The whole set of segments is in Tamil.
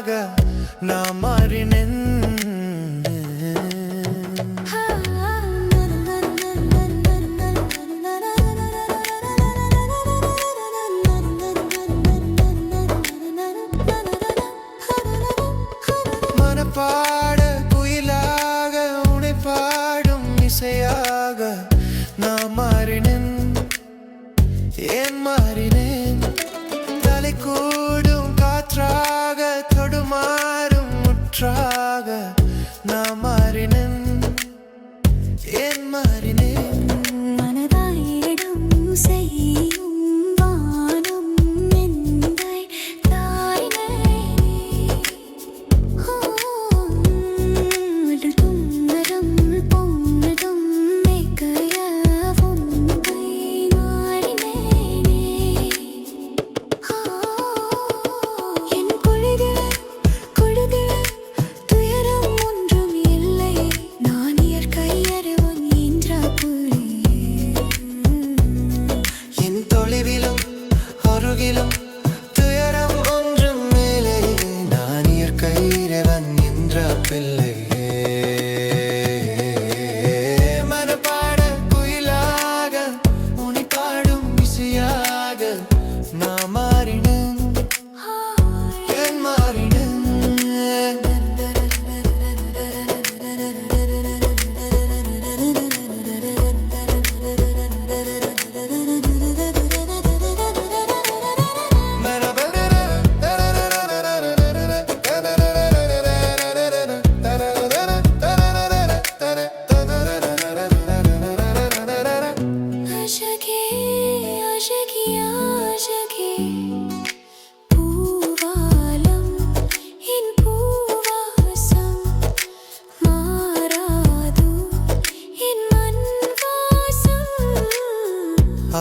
நான் மாறினேன். மனப்பாட குயிலாக உன்னை பாடும் இசையாக நான் மாறினேன். ஏன் மாறினேன்? தலை கூடும் காற்றாக தொடுமாறும் முற்றாக நான் மாறினேன். ஏன் மாறினேன்? மனதாயிடம் செய்யும் வானம் எந்தை தாயினே துன்னரம் பொன்னதும் மேற்கையவும் கை மாறினேனே. என் கொழுதில் துயரம் ஒன்றும் இல்லை. நான் இயற்கை அறிவன் என்ற புள்ளி. என் தொலைவிலும் அருகிலும் துயரம் ஒன்றும் மேலே. நான் இயற்கை இறைவன் என்ற பிள்ளை. மனப்பாட குயிலாக உன்னை பாடும் இசையாக நான் மாறினேன். ஏன் மாறினேன்? ஆஷகே ஆஷகி ஆஷகே பூவாலம் என் பூவாசம் மாறாது என் மண் வாசம்.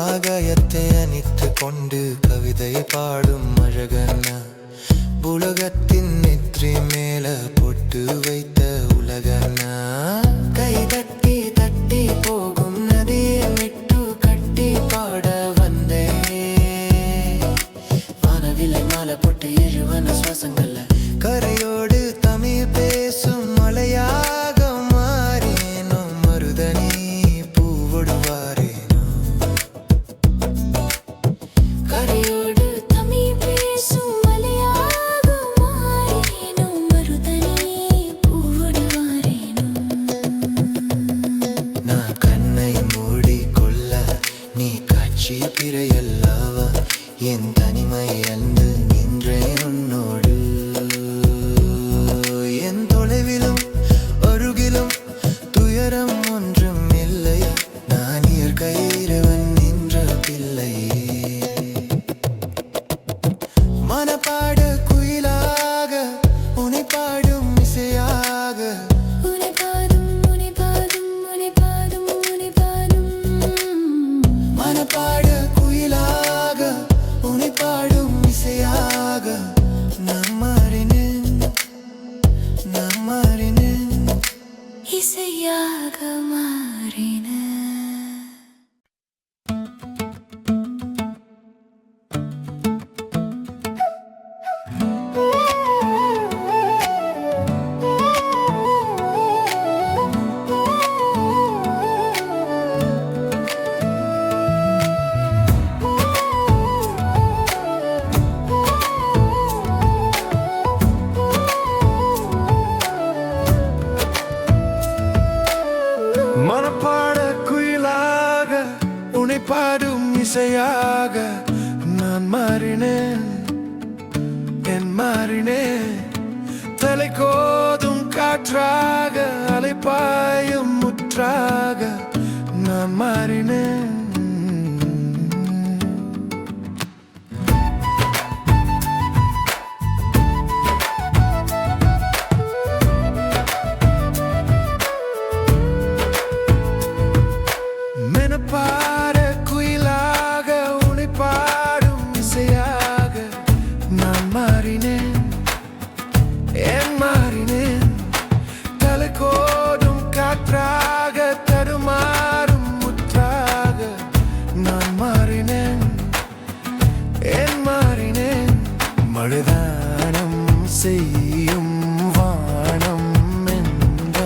ஆகாயத்தை அணித்து கொண்டு கவிதை பாடும் அழகண்ணா. உலகத்தின் நெற்றி மேல பொட்டு வைத்த உலகண்ணா. கை தட்டி தட்டி போகும் நதியை விட்டு கட்டி பாட வந்தேன். வானவிலை மாலை போட்டு எழுவன சுவாசங்கள்ல கரையோடு தமிழ் பேசும் மலையாக மாறேனோ. மருதனி பூவொடுவாரேனோ. கரையோடு தமிழ் பேசும் மலையாக மாறினேனோ. மருதனி பூவோடு வாரேனோ. நான் கண்ணை மூடிக்கொள்ள நீ காட்சிய பிறையல்லவா. என் தனிமை அன்று நின்றேன் உன்னோடு. என் தொலைவிலும் அருகிலும் துயரம் ஒன்றும் இல்லை. நான் இயற்கை இறைவன் என்ற பிள்ளை. மனப்பாட குயிலாக உன்னை பாடும் இசையாக உன்னை பாடும் உன்னை பாடும் உன்னை பாடும் உன்னை பாடும். மனப்பாட குயிலாக உன்னை பாடும் இசையாக நான் மாறினேன். நான் மாறினேன். இசையாக மாறின. மனப்பாட குயிலாக உன்னை பாடும் இசையாக நான் மாறினேன். என் மாறினேன். தலை கோதும் காற்றாக அலைப்பாயும் முற்றாக நான் மாறினேன். மனப்பாட குயிலாக உன்னை பாடும் இசையாக நான் மாறினேன். ஏன் மாறினேன்? தலை செய்யும் வானம் என்ற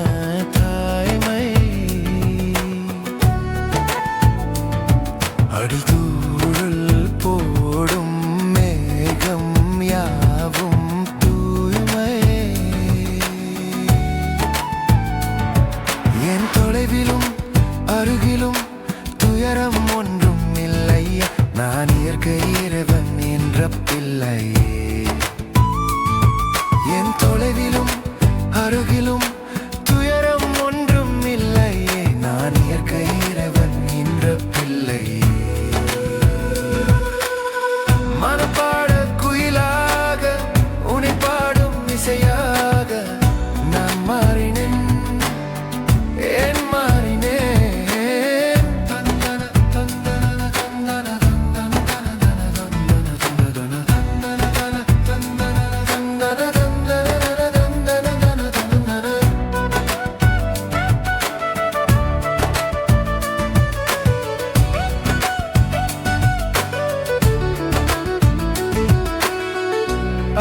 தாய்மை அடிதூழல் போடும் மேகம் யாவும் தூய்மை என் தொலைவிலும் அருகிலும் துயரம் ஒன்றும் இல்லை நான் இயற்கை இறைவன் என்ற பிள்ளை என் தொலைவிலும் அருகிலும் துயரம் ஒன்றும் இல்லையே நான் இயற்கை இறைவன் என்ற பிள்ளை மனப்பாட குயிலாக உன்னை பாடும் இசையாக நான் மாறினேன் ஏன் மாறினேன் தந்தன தந்தன தந்தன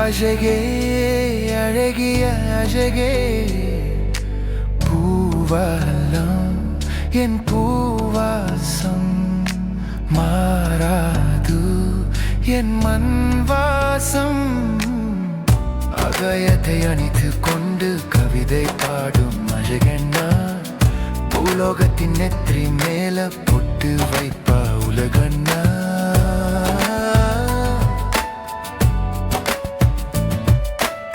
அழகே அழகிய அழகே பூவாலம் என் பூவாசம் மாறாது என் மண் வாசம் அகயத்தை அணித்து கொண்டு கவிதை பாடும் அழகண்ணா பூலோகத்தின் நெற்றி மேல பொட்டு வைப்பா உலகண்ணா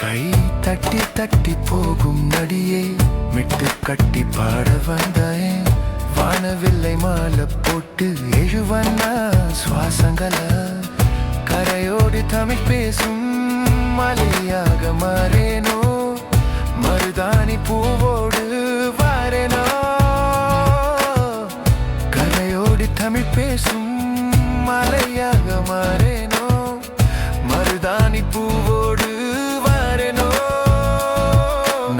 கை தட்டி தட்டி போகும் நடியே மிட்டு கட்டி பாட வந்தாயே வானவில்லை மாலை போட்டு எழுவண்ணா சுவாசங்கள கரையோடு தமிழ் பேசும் மலையாக மாறேனோ மருதாணி பூவோடு வாரேனோ கரையோடு தமிழ் பேசும் மலையாக மாறேனோ மருதாணி பூவோடு வாரேனோ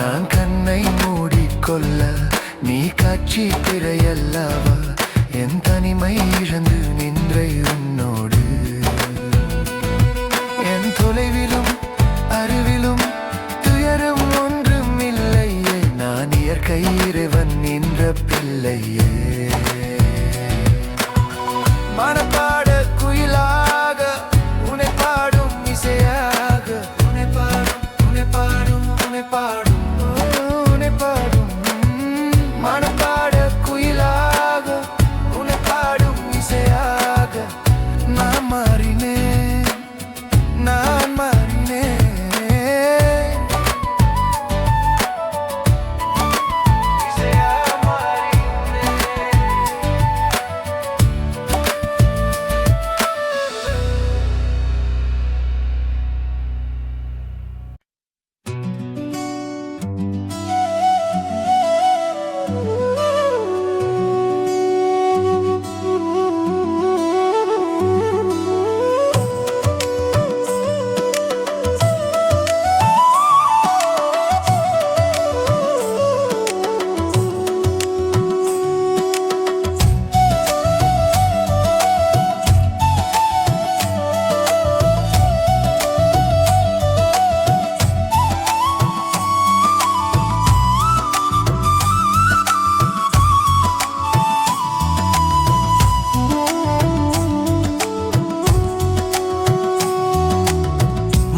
நான் கண்ணை மூடிக்கொள்ள நீ காட்சி திரையல்லவா என் தனிமை இழந்து நின்றை உன்னோடு என் தொலைவிலும் அருவிலும் துயரம் ஒன்றும் இல்லையே நான் இயற்கை இறைவன் என்ற பிள்ளையே மனப்பாட குயிலாக உன்னை பாடும் இசையாக உன்னை பாடும் உன்னை பாடும் உன்னை பாடும் உன்னை பாடும் மனப்பாட குயிலாக உன்னை பாடும் இசையாக நான் மாறினேன் நான் மாறினேன் இசையாக மாறினேன்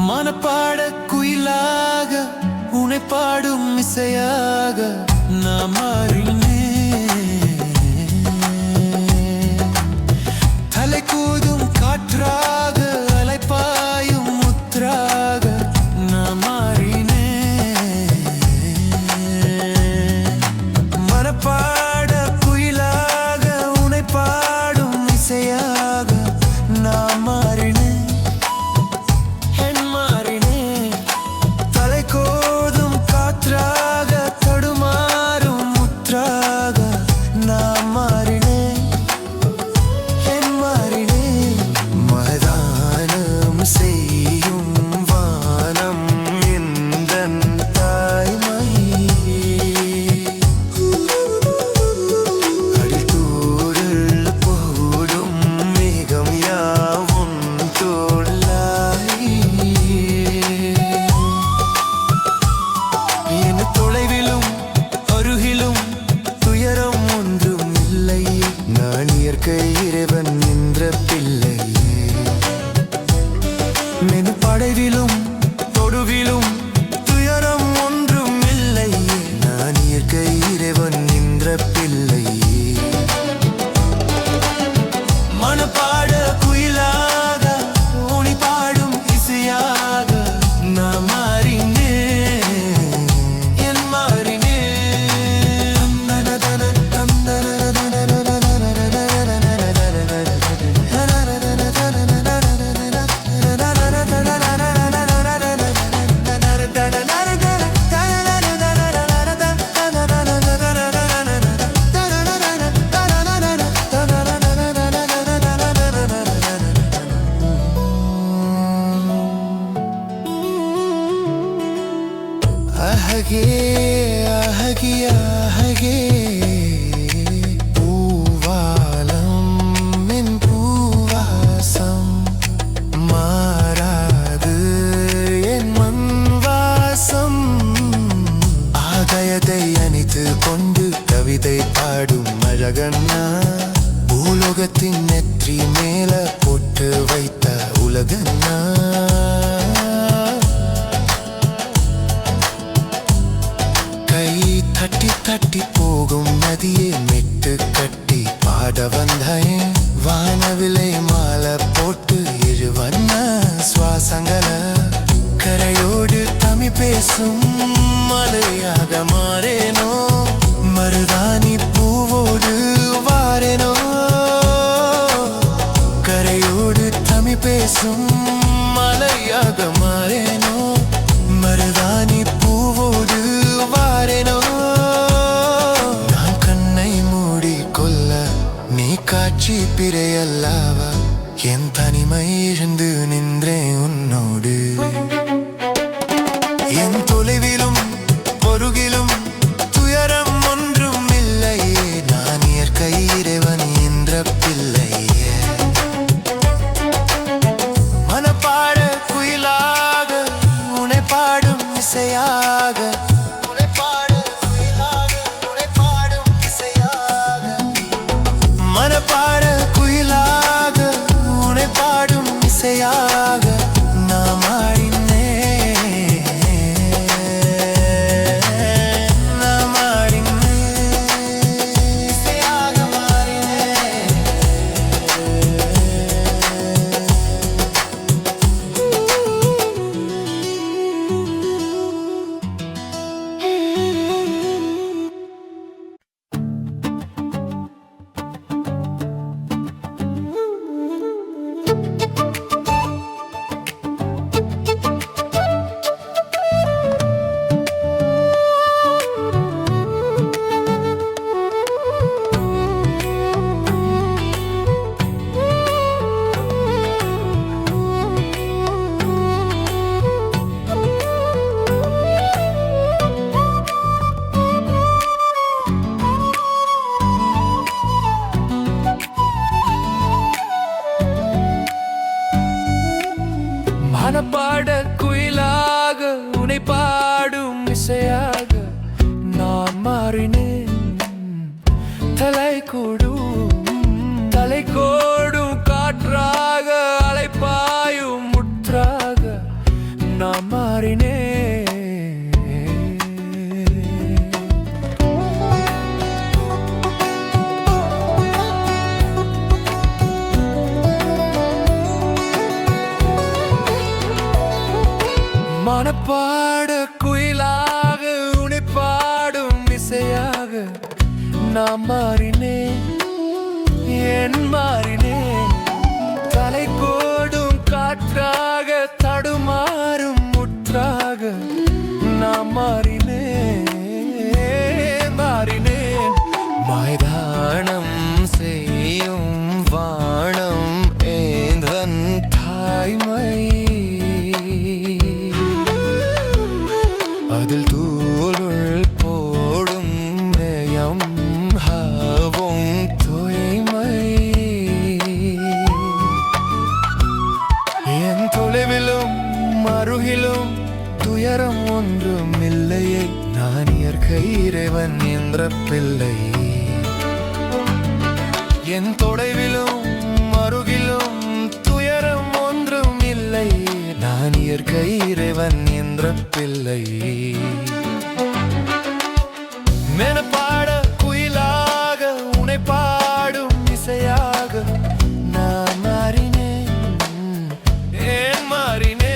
மனப்பாட குயிலாக உன்னை பாடும் இசையாக நான் மாறினேன் தலை கூதும் காற்றாக அலைப்பாயும் முத்ராக நான் மாறினேன் மனப்பாட குயிலாக உன்னை பாடும் இசையாக நான் மாறினேன் நான் மாறினேன் என் மாறினேன் மதான் அழகே அழகி அழகே பூவாலம் என் பூவாசம் மாறாது என் மண் வாசம் ஆகாயத்தை அணைத்து கொண்டு கவிதை பாடும் அழகண்ணா பூலோகத்தின் நெற்றி மேல போட்டு வைத்த உலகண்ணா கை தட்டி தட்டி போகும் நதியை மெட்டு கட்டி பாட வந்தேன் வானவிலை மாலை போட்டு இருவண்ண சுவாசங்கள கரையோடு தமிழ் பேசும் மலையாக மாறேனோ மருதாணி பூவோடு வாரேனோ கரையோடு தமிழ் பேசும் மலையாக மாறேனோ மருதாணி பூவோடு வாரேனோ நான் கண்ணை மூடிக்கொள்ள நீ காட்சி பிறையல்லவா என் தனிமை இழந்து நின்றேன் உன்னோடு என் தொலைவிலும் பொருகிலும் துயரம் ஒன்றும் இல்லையே நான் இயற்கை இறைவன் என்ற பிள்ளையே மனப்பாட குயிலாக உன்னை பாடும் இசையாக மனப்பாட குயிலாக உன்னை பாடும் இசையாக நான் மாறினேன் நான் மாறினேன் இசையாக மாறினேன் மனப்பாட குயிலாக உன்னை பாடும் இசையாக நான் மாறினேன் தலை கோடும் காற்றாக அலைப்பாயும் முற்றாக நான் மாறினேன் மனப்பாட குயிலாக உன்னை பாடும் இசையாக நான் மாறினேன் என் மாறினேன் தலை கோடும் காற்றாக தடுமாறும் முற்றாக நான் மாறினேன் மைதானம் செய்யும் வானம் ஏந்தன் தாய்மை அதில் தூளுள் போடும் நேயம் ஹாவும் தூய்மை என் தொலைவிலும் அருகிலும் துயரம் ஒன்றும் இல்லையே நான் இயற்கை இறைவன் என்ற பிள்ளை என் தொலைவிலும் அருகிலும் துயரம் ஒன்றும் இல்லை நான் இயற்கை இறைவன் என்ற பிள்ளை மெனப்பாட குயிலாக உன்னை பாடும் இசையாக நான் மாறினேன் ஏன் மாறினேன்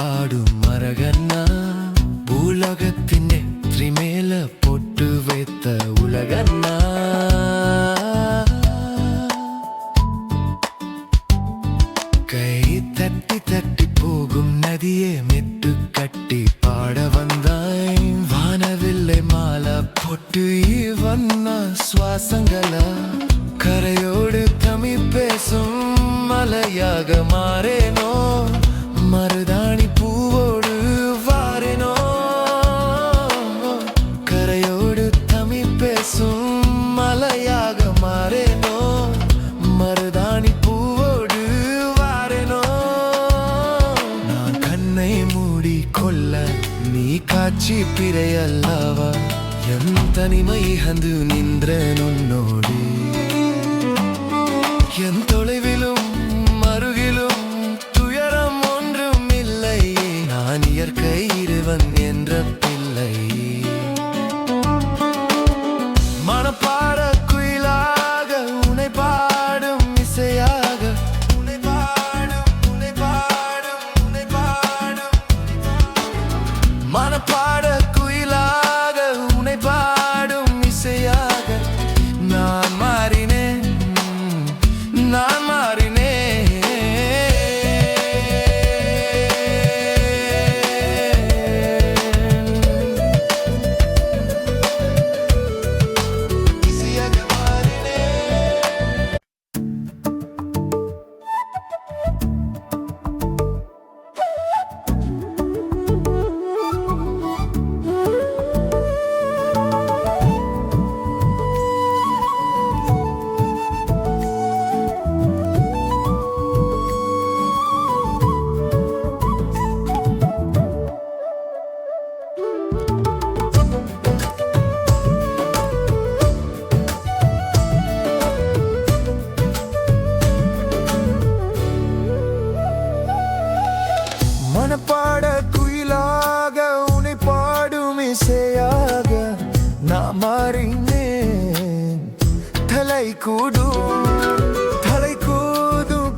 பாடும் மரகண்ணா பூலோகத்தின் நெற்றி மேல பொட்டு வைத்த உலகண்ணா கை தட்டி தட்டி போகும் நதியே மெட்டு கட்டி பாட வந்தாய் வானவில்லை மாலை பொட்டு இவன்னா சுவாசங்களா கரையோடு தமிழ் பேசும் மலையாக மாறேனோ மருதாணி பூவோடு வாரேனோ கரையோடு தமிழ் பேசும் மலையாக மாறேனோ மருதாணி பூவோடு வாரேனோ நான் கண்ணை மூடி கொள்ள நீ காட்சி பிறையல்லவா என் தனிமை அந்து நின்ற உன்னோடு என் தொலைவிலும் அருகிலும் துயரம் ஒன்றும் இல்லை நான் இயற்கை இறைவன் என்ற பிள்ளை மனப்பாட குயிலாக உன்னை பாடும் இசையாக உன்னை பாடும் உன்னை பாடும் உன்னை பாடும் மனப்பாட குயிலாக உன்னை பாடும் இசையாக நான் மாறினேன் நான் மாறினேன் இசையாக மாறினேன் மனப்பாட குயிலாக உன்னை பாடும் இசையாக நான் மாறினேன் தலை கூடும்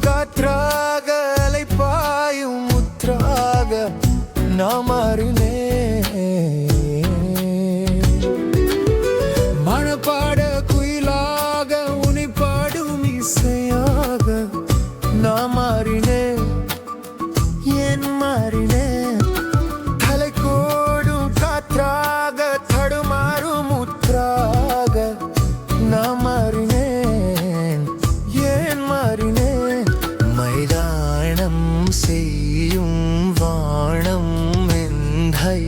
காற்றாக அலை பாயும் முற்றாக நான் மாறினேன் மனப்பாட குயிலாக உன்னை பாடும் இசையாக நான் மாறினேன் ஏன் மாறினேன் தலை கூடும் காற்றாக தடுமாறும் முற்றாக நான் மாறினேன் ஏன் மாறினேன் மைதானம் செய்யும் வானம் எந்தை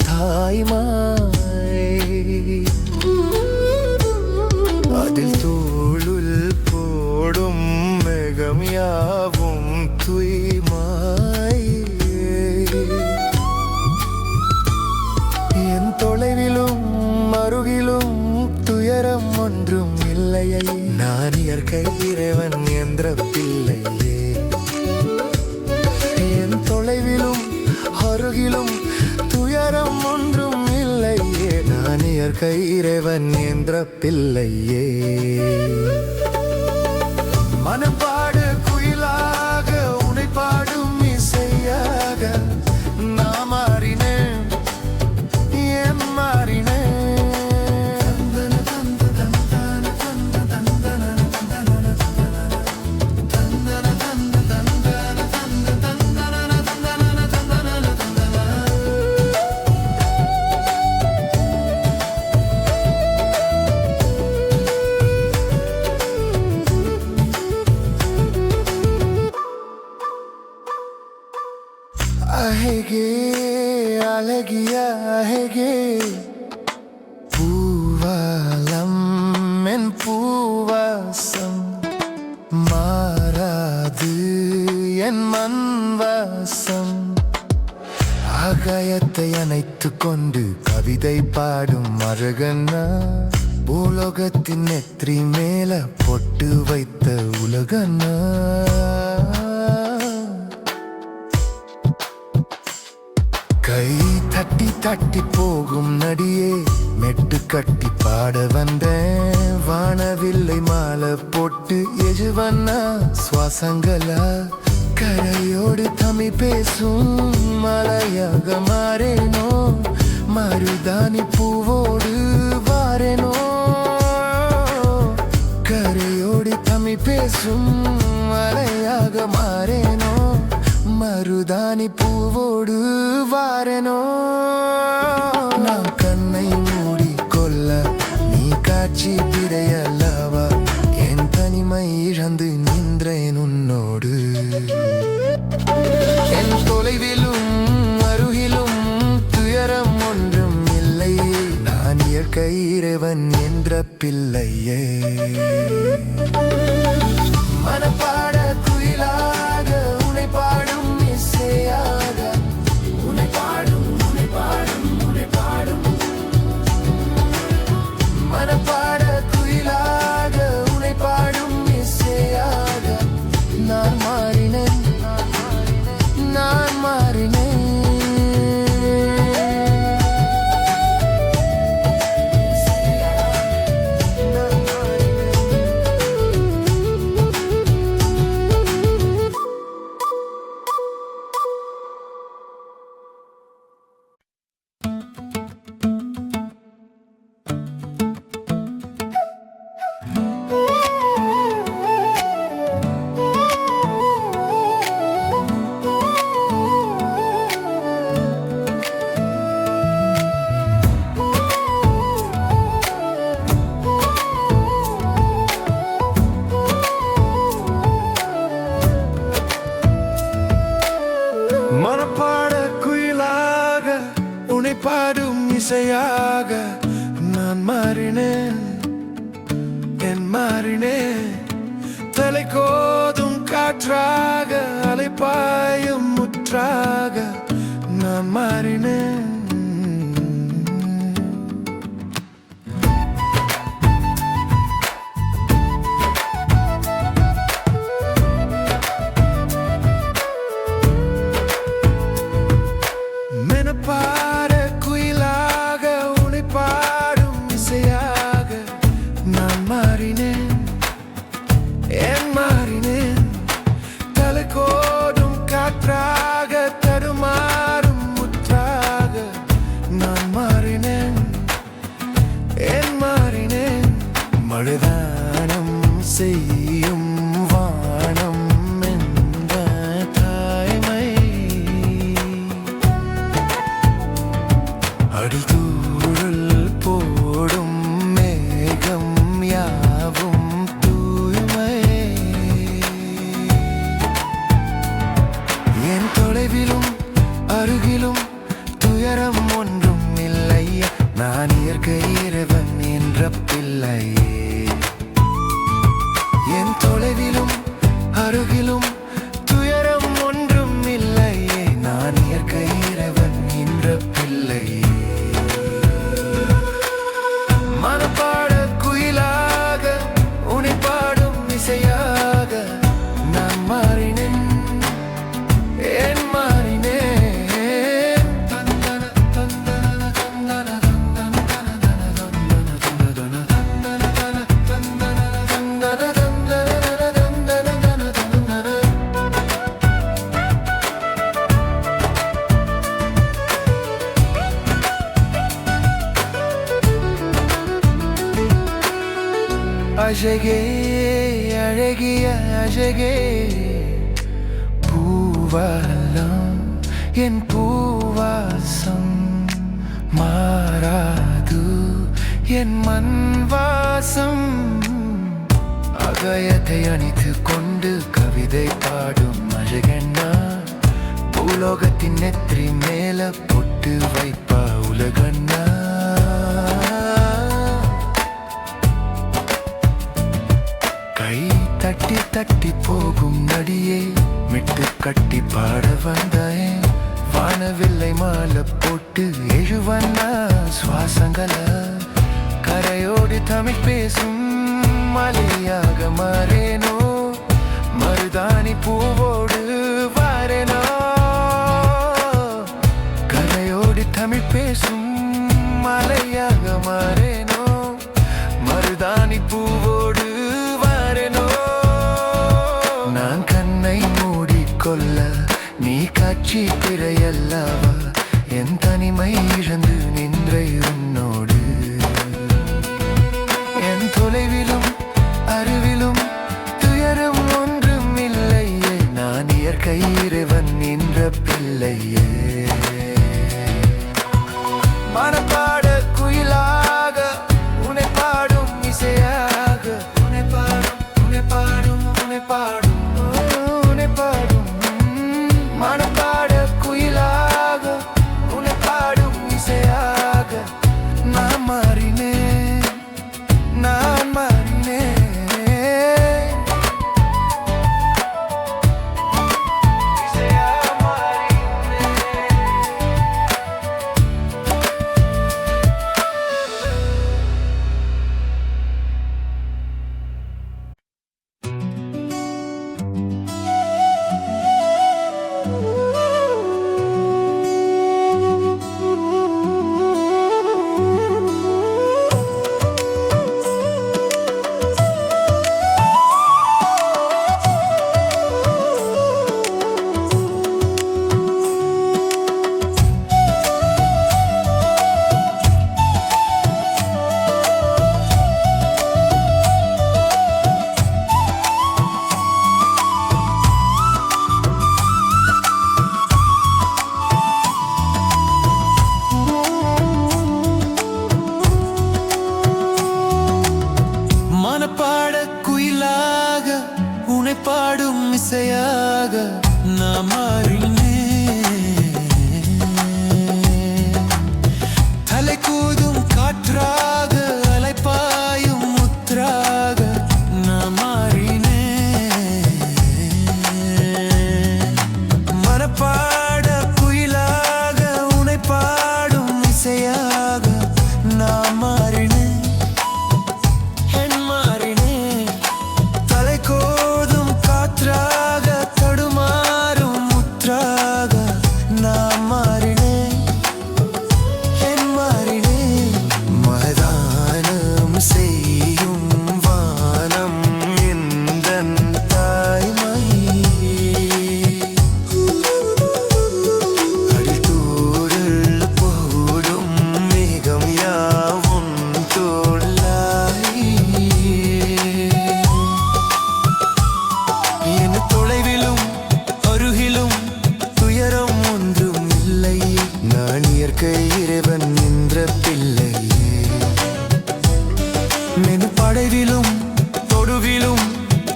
தாய்மாய் அதில் தோளுல் போடும் மேகம் யாவும் தூய்மாய் என் தொலைவிலும் அருகிலும் துயரம் ஒன்றும் இல்லையே நான் இயற்கை இறைவன் என்ற பிள்ளையே என் தொலைவிலும் அருகிலும் துயரம் ஒன்றும் இல்லையே நான் இயற்கை இறைவன் என்ற பிள்ளையே மனப்பாடு குயிலாக உன்னை பாடும் இசையாக நான் மாறினேன் ஏன் மாறினேன் அழகே அழகிய அழகே பூவாலம் என் பூவாசம் மாறாது என் மண் வாசம் ஆகாயத்தை அணைத்து கொண்டு கவிதை பாடும் அழகண்ணா பூலோகத்தின் நெற்றி மேல பொட்டு வைத்த உலகண்ணா கை தட்டி தட்டி போகும் நடியே மெட்டு கட்டி பாட வந்தேன் வானவில்லை மாலை போட்டு எஜுவன்னா சுவாசங்களா கரையோடு தமிழ் பேசும் மலையாக மாறேனோ மருதாணி பூவோடு வாரேனோ கரையோடு தமிழ் பேசும் மலையாக மாறேனோ மருதாணி பூவோடு வாரேனோ நான் கண்ணை மூடி கொள்ள நீ காட்சி பிறையல்லவா என் தனிமை இழந்து நின்றேன் உன்னோடு என் தொலைவிலும் அருகிலும் துயரம் ஒன்றும் இல்லை நான் இயற்கை இறைவன் என்ற பிள்ளையே மனப்பாட குயிலாக உன்னை பாடும் இசையாக உன்னை பாடும் உன்னை பாடும் உன்னை பாடும் மனப்பாட குயிலாக உன்னை பாடும் இசையாக நான் மாறினேன் நான் மாறினேன் மனப்பாட குயிலாக உன்னை பாடும் இசையாக நான் மாறினேன் என் மாறினேன் தலை கோதும் காற்றாக அலைப்பாயும் முற்றாக நான் மாறினேன் மனப்பாட குயிலாக உன்னை பாடும் இசையாக நான் மாறினேன் என் மாறினேன் தலை கோடும் காற்றாக தடுமாறும் முற்றாக நான் மாறினேன் என் மாறினேன் மழைதானம் செய்யும் வானம் என்ற தாய்மை அடிதூழல் போடும் மேகம் யாவும் தூய்மை என் தொலைவிலும் அருகிலும் துயரம் ஒன்றும் இல்லை நான் இயற்கை இறைவன் என்ற பிள்ளையே என் தொலைவிலும் அருகிலும் துயரம் ஒன்றும் இல்லையே நான் இயற்கை இறைவன் என்ற பிள்ளையே மனப்பாட குயிலாக உன்னை பாடும் இசையாக நான் மாறினேன் என் மாறினேன் தந்தன தந்தன தந்தன அழகே அழகிய அழகே பூவாலம் என் பூவாசம் மாறாது என் மண் வாசம் அகயத்தை அணித்து கொண்டு கவிதை பாடும் அழகண்ணா பூலோகத்தின் நெற்றி மேல பொட்டு வைப்பா உலகண்ணா கை தட்டி தட்டி போகும் நடியே மிட்டு கட்டி பாட வந்தாயே வானவில்லை மாலை போட்டு எழுவண்ணா சுவாசங்கள கரையோடு தமிழ் பேசும் மலையாக மாறேனோ மருதாணி பூவோடு வாரேனோ கரையோடு தமிழ் பேசும் மலையாக மாறேனோ மருதாணி பூவோடு வாரேனோ நான் கண்ணை மூடிக்கொள்ள காட்சி திரையல்லவா என் தனிமை இழந்து நின்ற உன்னோடு என் தொலைவிலும் அருவிலும் துயரம் ஒன்றும் இல்லையே நான் இயற்கை இறைவன் நின்ற பிள்ளையே மனப்பாட குயிலாக உன்னை பாடும் இசையாக உன்னை பாடும் உன்னை பாடும் உன்னை பாடும் உன்னை பாடும் மனப்பாட குயிலாக உன்னை பாடும் இசையாக நான் மாறினேன் நான் மாறினேன் இசையாக மாறினேன் மனப்பாட குயிலாக உன்னை பாடும் இசையாக நான் மாறினேன் தலை கூதும் காற்றாக அலைப்பாயும் முத்ராக நான் மாறினேன் மனப்பாட குயிலாக உன்னை பாடும் இசையாக நான் மாறினேன் இறைவன் நின்ற பிள்ளையே மெது படைவிலும் தொடுவிலும்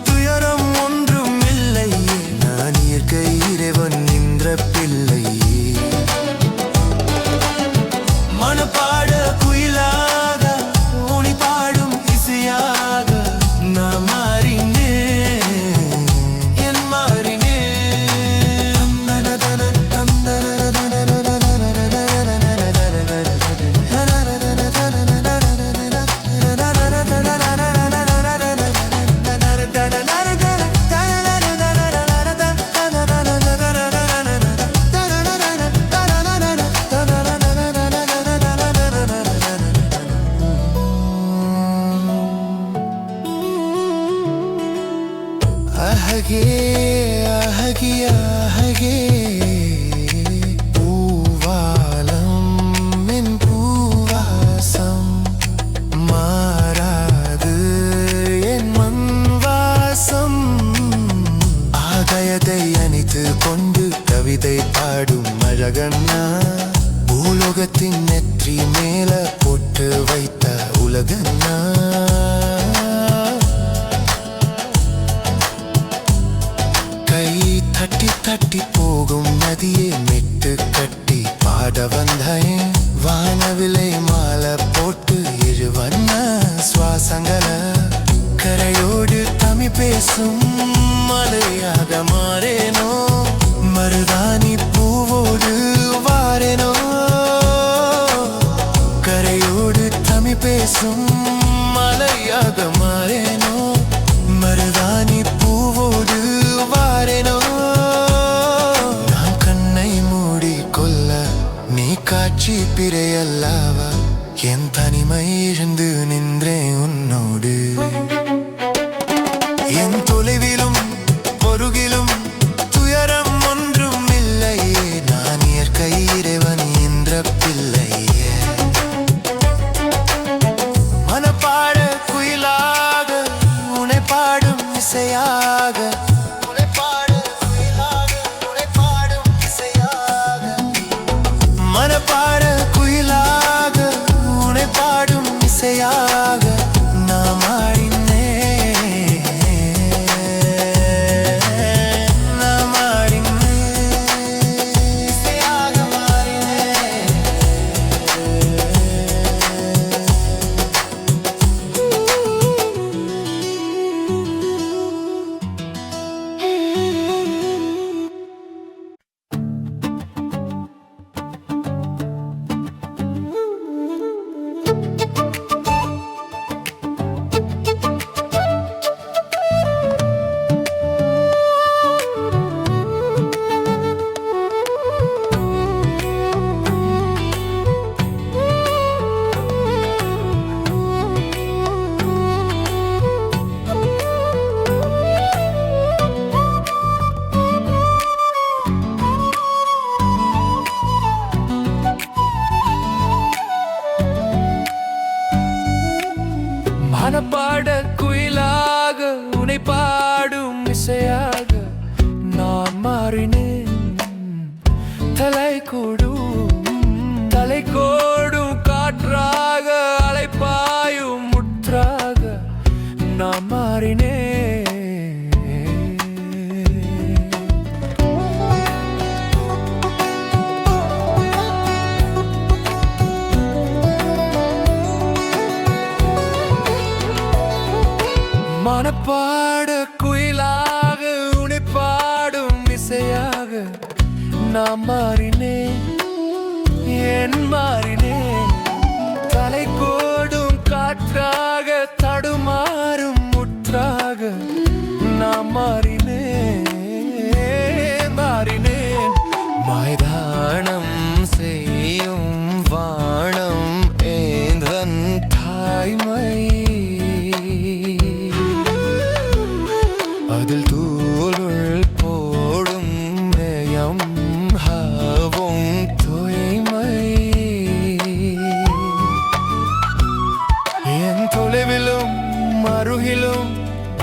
துயரம் ஒன்றும் இல்லையே நான் இயற்கை இறைவன் நின்ற பிள்ளையே மனப்பாட குயிலாக உனி பாடும் இசையாக நான் மாறினேன் என் மாறினேன் அஹகே அஹகி அஹகே பூவாலம் என் பூவாசம் மாறாது என் மண் வாசம் ஆகாயத்தை அணைத்து கொண்டு கவிதை பாடும் அழகண்ணா பூலோகத்தின் நெற்றி மேல போட்டு வைத்த உலகண்ணா கை தட்டி தட்டி போகும் நதியை மெட்டு கட்டி பாட வந்தேன் வானவிலை மாலை போட்டு இருவண்ண சுவாசங்கள கரையோடு தமிழ் பேசும் மலையாக மாறேனோ மருதாணி பூவோடு வாரேனோ கரையோடு தமிழ் பேசும் மலையாக மாறேனோ மருதாணி பூவோடு வாரேனோ நான் கண்ணை மூடிக்கொள்ள நீ காட்சி பிறையல்லவா என் தனிமை இழந்து நின்றேன் உன்னோடு என் தொலைவிலும் பொருகிலும் துயரம் ஒன்றும் இல்லையே மனப்பாட குயிலாக உனை பாடும் இசையாக நான் மாறினேன். தலை கோடும் காற்றாக அலைப்பாயும் முற்றாக நான் மாறினேன். மனப்பாட குயிலாக உனை பாடும் இசையாக நான் மாறினேன். ஏன் மாறினேன்? தலை கோடும் காற்றாக தடுமாறும் முற்றாக நான் மாறினேன். மைதானம் செய்யும் வானம் ஏந்தன் தாய்மை, அதில் தூள் போடும் நேயம் ஹவும் தூய்மை. என் தொலைவிலும் அருகிலும்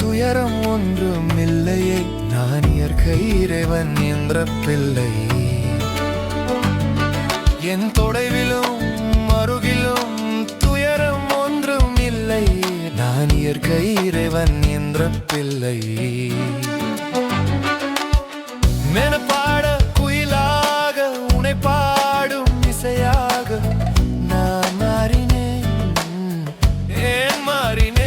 துயரம் ஒன்றும் இல்லையே, நான் இயற்கை இறைவன் என்ற பிள்ளை. என் தொலைவிலும் அருகிலும் துயரம் ஒன்றும் இல்லை, நான் இயற்கை இறைவன் என்ற பிள்ளை. மெனப்பாட குயிலாக உனை பாடும் இசையாக நான் மாறினேன். ஏன் மாறினேன்?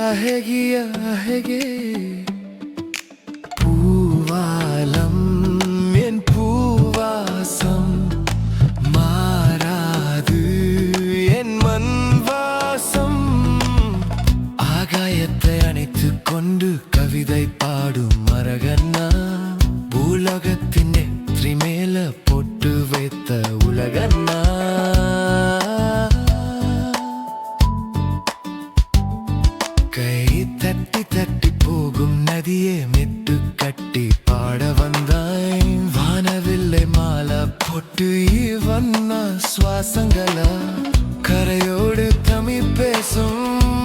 அழகே பூவாலம் என் பூவாசம் மாறாது என் மண் வாசம். ஆகாயத்தை அணைத்துக் கொண்டு கவிதை பாடும் மரகண்ணா, உலகத்தின் நெற்றி மேல போட்டு வைத்த உலகண்ணா. கை தட்டி தட்டி போகும் நதியே மெட்டு கட்டி பாட வந்தாய். வானவில்லை மாலை போட்டு வண்ண சுவாசங்களா, கரையோடு தமிழ் பேசும்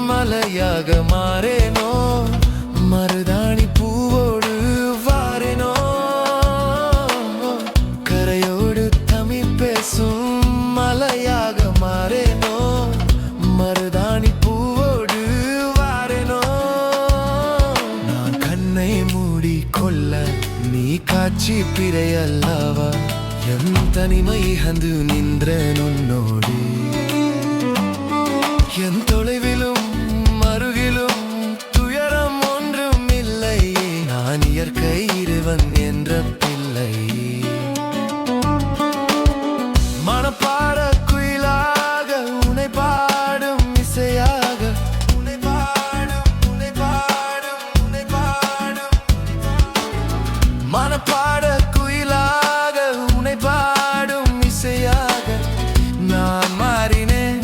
மலையாக மாறேனோ, மருதாணி பூவோடு வாரேனோ. கரையோடு தமிழ் பேசும் மலையாக மாறேனோ, மருதாணி பூவோடு வாரேனோ. நான் கண்ணை மூடி கொள்ள நீ காட்சி பிறையல்லவா, என் தனிமை அந்து நின்ற உன்னோடு. என் தொலைவிலும் அருகிலும் துயரம் ஒன்றும் இல்லை, நான் இயற்கை இறைவன் என்ற பிள்ளை. மனப்பாட குயிலாக உனை பாடும் இசையாக உனை பாடும் உனை பாடும் உனை பாடும். மனப்பாட குயிலாக உனை பாடும் இசையாக நான் மாறினேன்.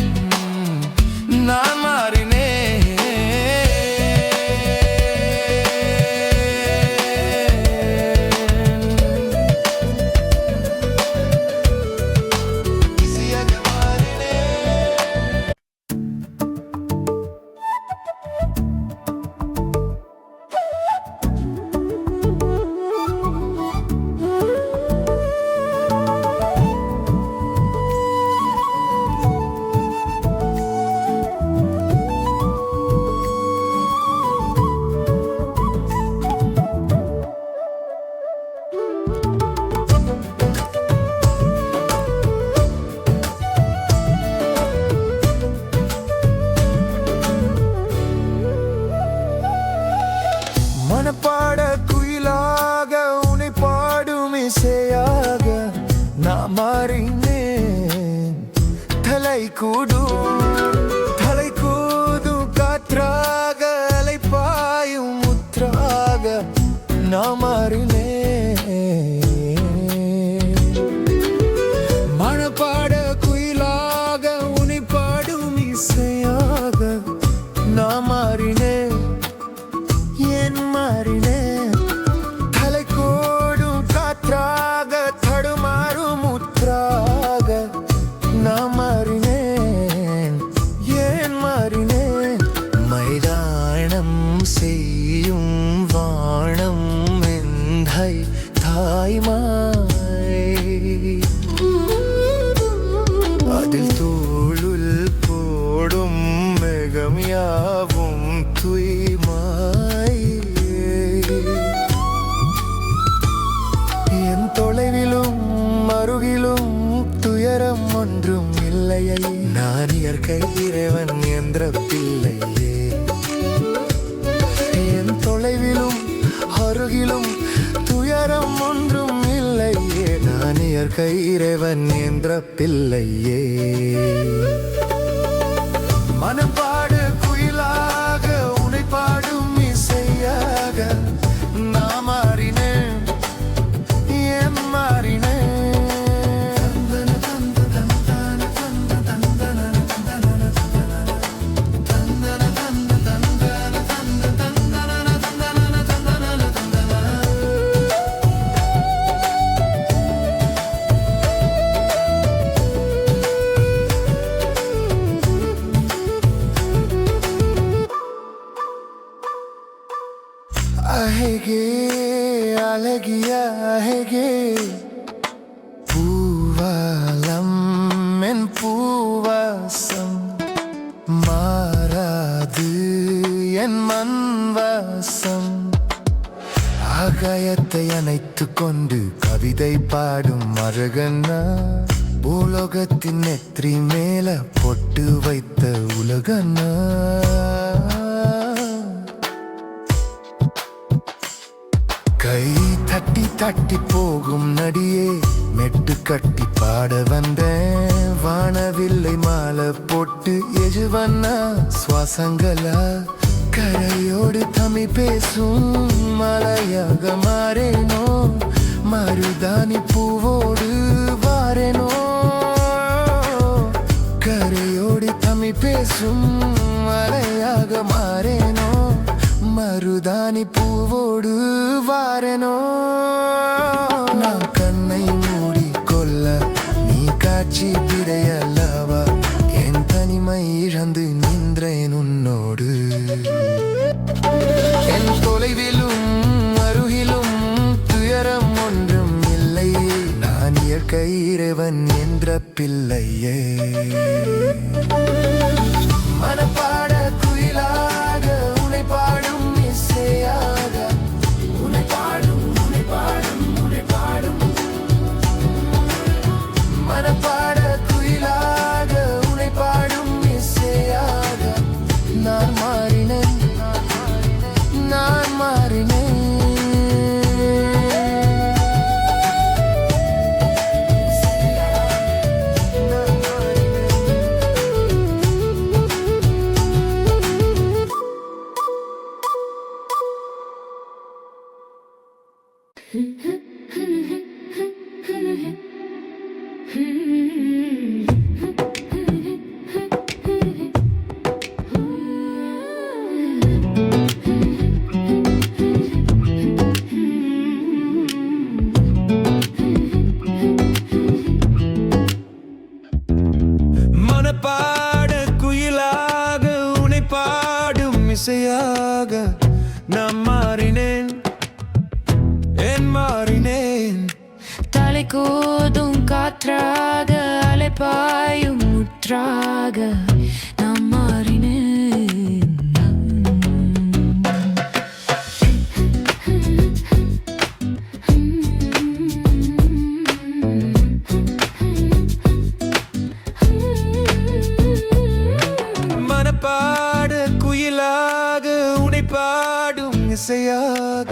நான் மாறினேன். இசையாக மாறினேன். மனப்பாட குயிலாக உனை பாடும் இசையாக நான் மாறினேன். தலை கூடும் காற்றாக அலை அதில் தூளுல் போடும் மேகம் யாவும் தூய்மாய். என் தொலைவிலும் அருகிலும் துயரம் ஒன்றும் இல்லையே. நான் இயற்கை இறைவன் என்ற பிள்ளையே. என் தொலைவிலும் அருகிலும் துயரம் ஒன்றும் இல்லையே. நான் இயற்கை இறைவன் என்ற பிள்ளையே. மனப்பாடு குயிலாக உனை பாடும் இசையாக நான் மாறினேன், ஏன் மாறினேன். அழகே அழகிய அழகே பூவாலம் என் பூவாசம் மாறாது என் மண்வாசம். ஆகாயத்தை அணைத்து கொண்டு கவிதை பாடும் அழகன்னா பூலோகத்தின் நெற்றி மேல பொட்டு வைத்த உலகன்னா. கை தட்டி தட்டி போகும் நடியே மெட்டு கட்டி பாட வந்தேன். வானவில்லை மாலை போட்டு எஜுவன்னா சுவாசங்களா. கரையோடு தமிழ் பேசும் மலையாக மாறேனோ. மருதாணி பூவோடு வாரேனோ. கரையோடு தமிழ் பேசும் மலையாக மாறேனோ. மருதாணி பூவோடு வாரேனோ. நான் கண்ணை மூடி கொள்ள நீ காட்சி பிடையல்லவா. என் தனிமை இழந்து நின்றேன் உன்னோடு. என் தொலைவிலும் அருகிலும் துயரம் ஒன்றும் இல்லையே. நான் இயற்கை இறைவன் என்ற பிள்ளையே. மனப்பாட குயிலாக உனை பாடும் இசையாக உனை பாடும் உனை பாடும் உனை பாடும். மனப்பாட குயிலாக உனை பாடும் இசையாக நான் மாறினேன், நான் மாறினேன். மனப்பாட குயிலாக உனை பாடும் இசையாக நான் மாறினேன், ஏன் மாறினேன். தலை கோதும் காற்றாக அலைப்பாயும் முற்றாக நான் மாறினேன். மனப்பாட குயிலாக உனை பாடும் இசையாக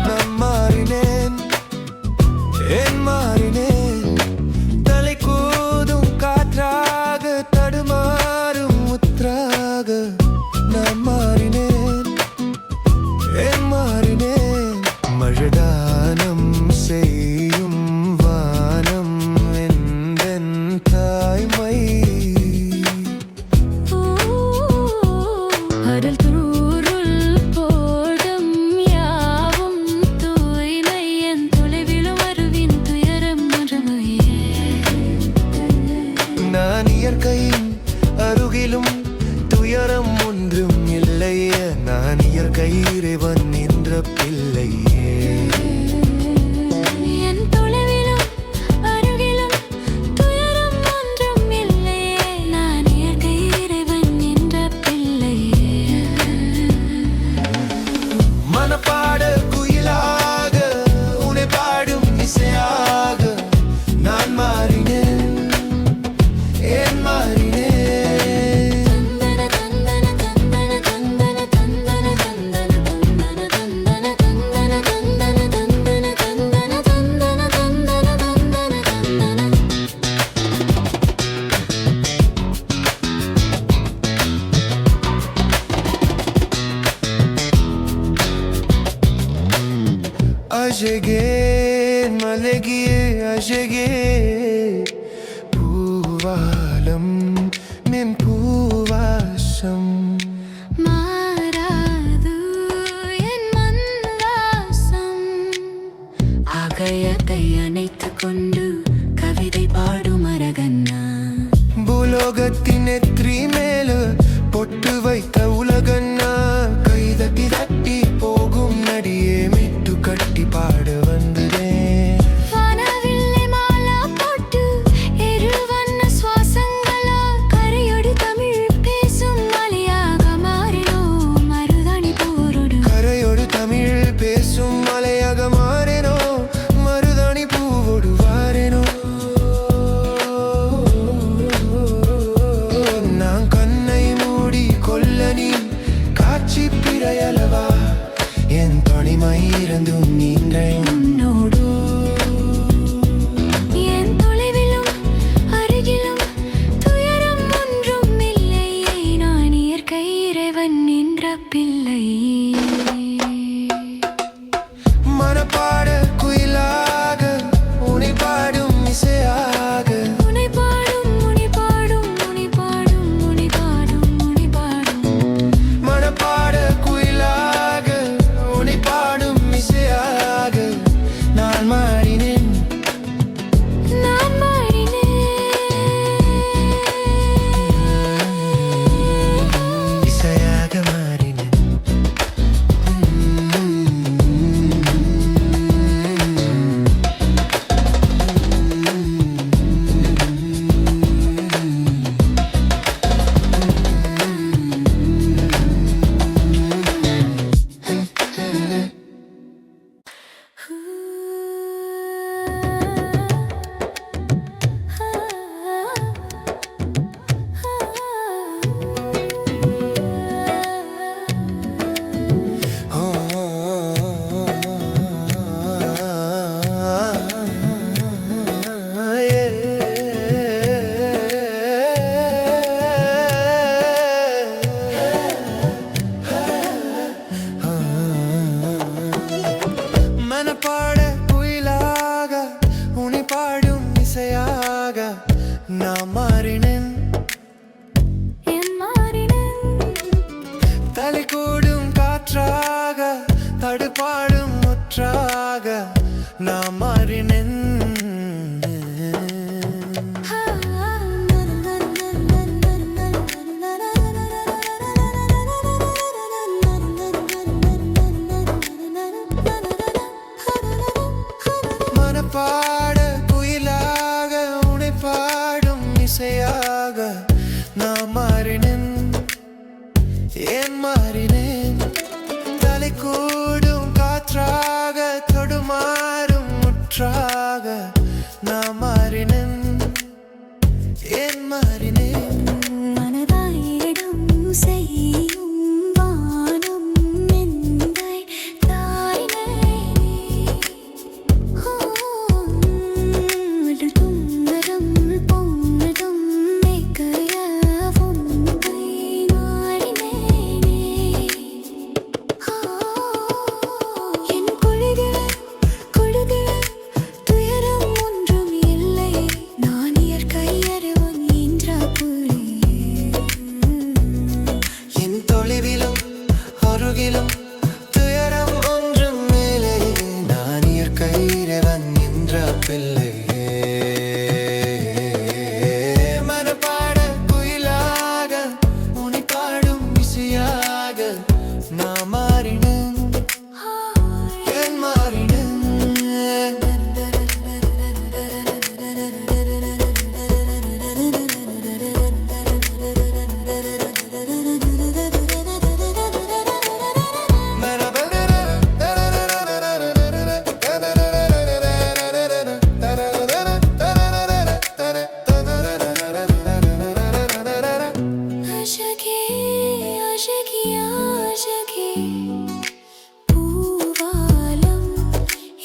நான் மாறினேன், ஏன் மாறினேன். தலை கூதும் காற்றாக தடுமாறும் முற்றாக நான் மாறினேன், ஏன் மாறினேன். மழைதானம் செய்யும் வானம் எந்தன் தாய்மை. அடல் தூருள் போடும் யாவும் தூய்மை. என் தொலைவிலும் அருவின் துயரம் ஒன்றுமையே. நான் இயற்கையின் அருகிலும் துயரம் ஒன்றும் இல்லையே. நான் இயற்கை இறைவன் என்ற பிள்ளையே. என் தொலைவிலும் அருகிலும் துயரம் ஒன்றும் இல்லை. அழகே மலகியே அழகே பூவாலம் மென் பூவாசம் மாறாது என் மண் வாசம் ஆகாயத்தை அணைத்துக் கொண்டு கவிதை பாடும் அரகண்ணா பூலோகத்தின் நெற்றி மேல பொட்டு வைத்த உலகண்ணா கைதட்டி தட்டி போகும் நடியே மிட்டு கட்டி பாட வந்ததேன் வானவில்லை மாலா போட்டு இருவண்ண சுவாசங்களால் கரையொடு தமிழ் பேசும் மலையாக மாறினோம் மருதாணி போரோடு கரையோடு தமிழ் பேசும் மலையாக மாறேனோ மருதாணி பூவோடு வாரேனோ நான் கண்ணை மூடி கொல்ல நீ காட்சி பிறையளவா என் தனிமை இருந்தும் நீங்கள் உன்னோடு என் தொலைவிலும் அருகிலும் துயரம் ஒன்றும் இல்லை நான் இயற்கை இறைவன் என்ற பிள்ளை மனப்பாட குயிலாக உனை பாடும் இசையாக உனை பாடும் உனை பாடும் உனை பாடும் உனை பாடும் உனை பாடும் மனப்பாட குயிலாக உனை பாடும் இசையாக நான் மாறினேன் நான் மாறினேன் இசையாக மாறினேன் மனப்பாட குயிலாக உனை பாடும் இசையாக நான் மாறினேன் என் மாறினேன் தலை கூடும் காற்றாக தடுப்பாடும் முற்றாக நான் மாறினேன் மனப்பாட குயிலாக உனை பாடும் இசையாக நான் மாறினேன் ஏன் மாறினேன் தலை கூடும் காற்றாக தொடுமாறும் முற்றாக நான் மாறினேன் ஏன் மாறினேன் மனதாயிடம் செய்யும் வானம் எந்தை தாய்நேனே அடுத்தும் நரம் பொன்னதும் மேற்கையவும் கை மாறினேனே என் கொழுது துயரம் ஒன்றும் இல்லை நான் இயற்கை அறிவன் என்ற புள்ளி என் தொலைவிலும் அருகிலும் துயரம் ஒன்றும் மேலே நான் இயற்கை இறைவன் என்ற பிள்ளையே மனப்பாட குயிலாக உனை பாடும் இசையாக நான் மாறினேன் ஏன் மாறினேன் அழகே அழகே அழகே பூவாலம்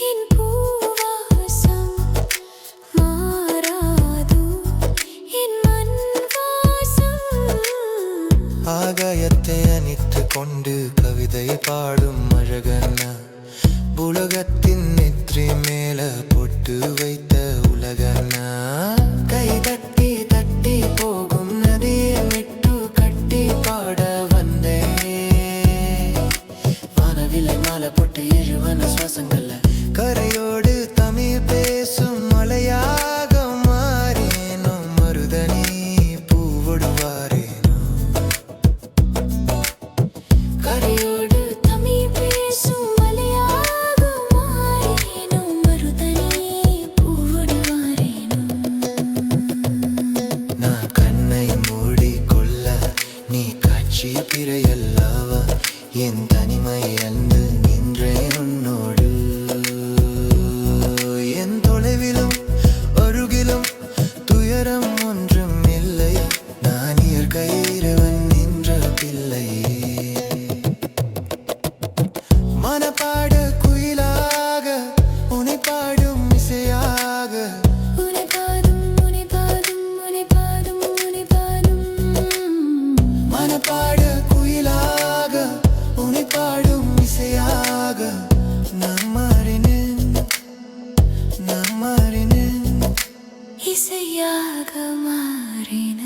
என் பூவாசம் மாறாது என் மண் வாசம் ஆகாயத்தை அணித்து கொண்டு கவிதை பாடும் அழகண்ணா உலகத்தின் நெற்றி மேல பொட்டு வைத்த உலகனா கை தட்டி தட்டி போகும் நதியை விட்டு கட்டி பாட வந்தேன் வானவில்லை மாலை போட்டு எழுவன சுவாசங்கள்ல கரையோடு தமிழ் பேசும் மலையாக மாறேனோ மருதனி பூவொடுவாரேனோ கரையோடு தமிழ் பேசும் மலையாக மாறினோ மருதனி பூவொடுவாரேனோ நான் கண்ணை மூடிக்கொள்ள நீ காட்சி பிறையல்லவா என் தனிமை அன்று நின்றேன் உன்னோடு என் தொலைவிலும் அருகிலும் துயரம் ஒன்றும் இல்லை நான் இயற்கையிறவன் நின்ற பிள்ளை மனப்பாட குயிலாக உனை பாடும் இசையாக உனை பாடும் உனை பாடும் உனை பாடும் உனை பாடும் மனப்பாட குயிலாக உனை பாடும் இசையாக நான் மாறினேன் இசையாக மாறின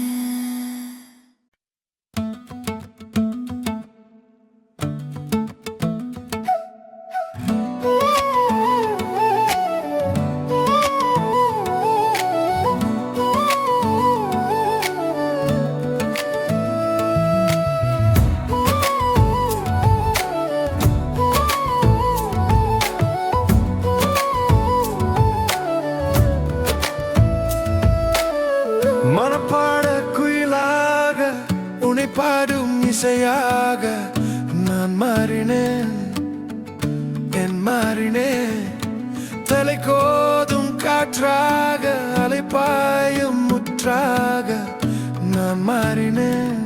மனப்பாட குயிலாக உனை பாடும் இசையாக நான் மாறினேன் தலை கோதும் காற்றாக அலைப்பாயும் முற்றாக நான் மாறினேன்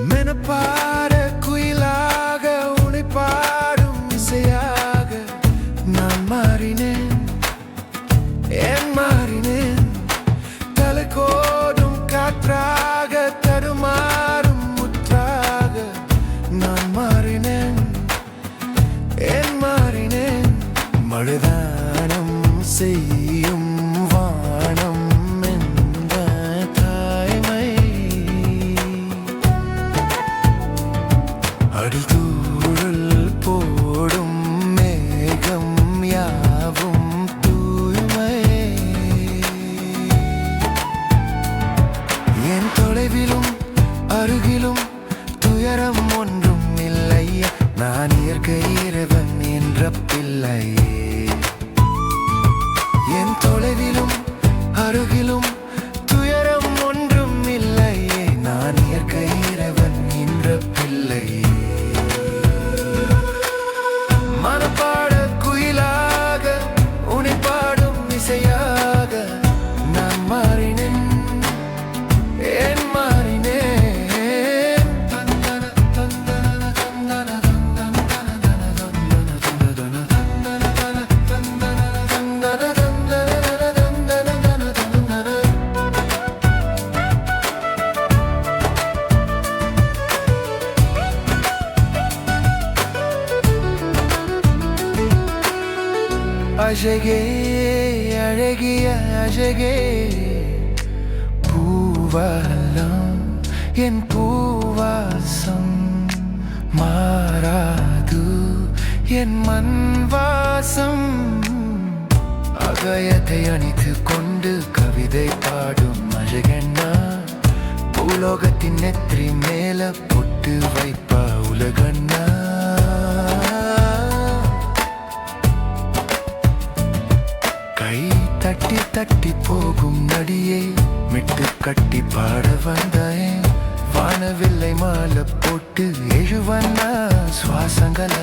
மனப்பாட குயிலாக உனை பாடும் இசையாக நான் மாறினேன் தலை கோடும் காற்றாக தடுமாறும் முற்றாக நான் மாறினேன் மழுதானம் செய்யும் வானம் என்ற தாய்மை அடிதூழல் போடும் மேகம் யாவும் தூய்மை என் தொலைவிலும் அருகிலும் துயரம் ஒன்றும் இல்லை நான் இயற்கை இறைவன் என்ற பிள்ளை என் தொலைவிலும் அருகிலும் துயரம் ஒன்றும் இல்லையே நான் இயற்கை இறைவன் என்ற பிள்ளை மனப்பாட குயிலாக உனை பாடும் இசையாக நான் மாறினேன் அழகே அழகிய அழகே பூவாலம் என் பூவாசம் மாறாது என் மண் வாசம் அகயத்தை அணித்து கொண்டு கவிதை பாடும் அழகண்ணா பூலோகத்தின் நெற்றி மேல பொட்டு வைப்பா உலகண்ணா கை தட்டி தட்டி போகும் நடியை மிட்டு கட்டி பாட வந்தாயே வானவில்லை மாலை போட்டு எழுவண்ணா சுவாசங்கள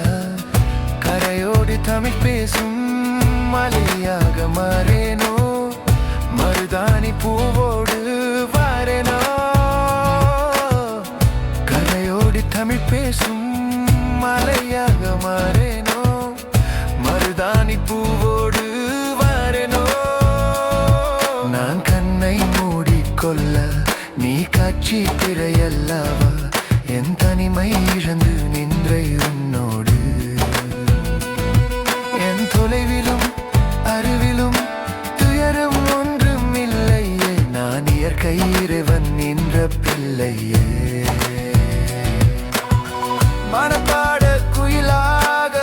கரையோடு தமிழ் பேசும் மலையாக மாறேனோ மருதாணி பூவோடு வாரேனோ கரையோடு தமிழ் பேசும் மலையாக மாறேனோ மருதாணி பூவோடு காட்சி திரையல்லவா என் தனிமை இழந்து நின்ற உன்னோடு என் தொலைவிலும் அருவிலும் துயரம் ஒன்றும் இல்லையே நான் இயற்கை இறைவன் நின்ற பிள்ளையே மனப்பாட குயிலாக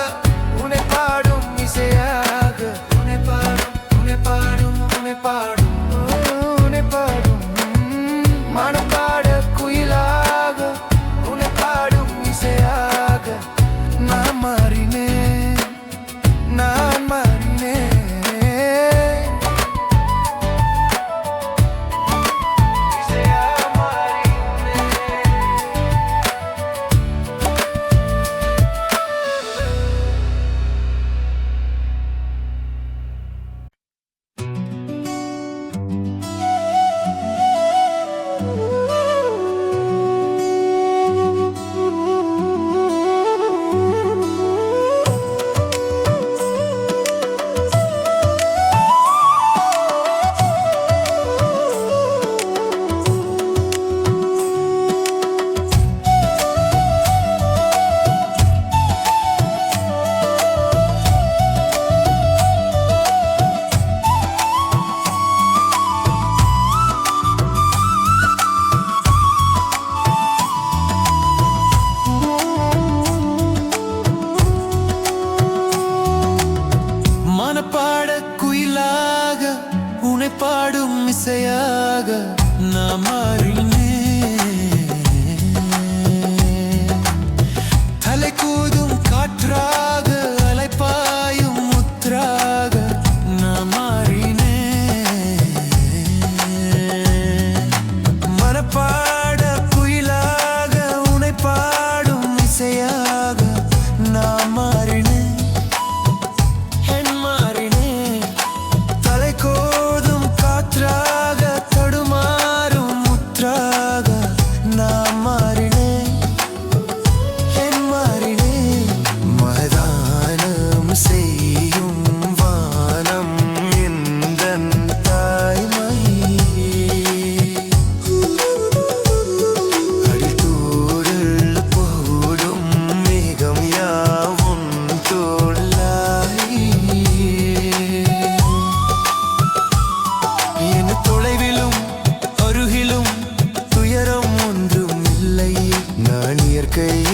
உன்னை பாடும் இசையாக உன்னை பாடும் உன்னை பாடும் உன்னை பாடும் உன்னை பாடும் மனப்பாட குயிலாக உன்னை பாடும் இசையாக நான் மாறினேன் நான் மாறினேன் இசையாக மாறினேன் மனப்பாட குயிலாக உன்னை பாடும் இசையாக நான் மாறினேன் தலை கூதும் காற்றாக அலைப்பாயும் முத்ராக நான் மாறினேன் மனப்பாட குயிலாக உன்னை பாடும் இசையாக நான் மாறினேன்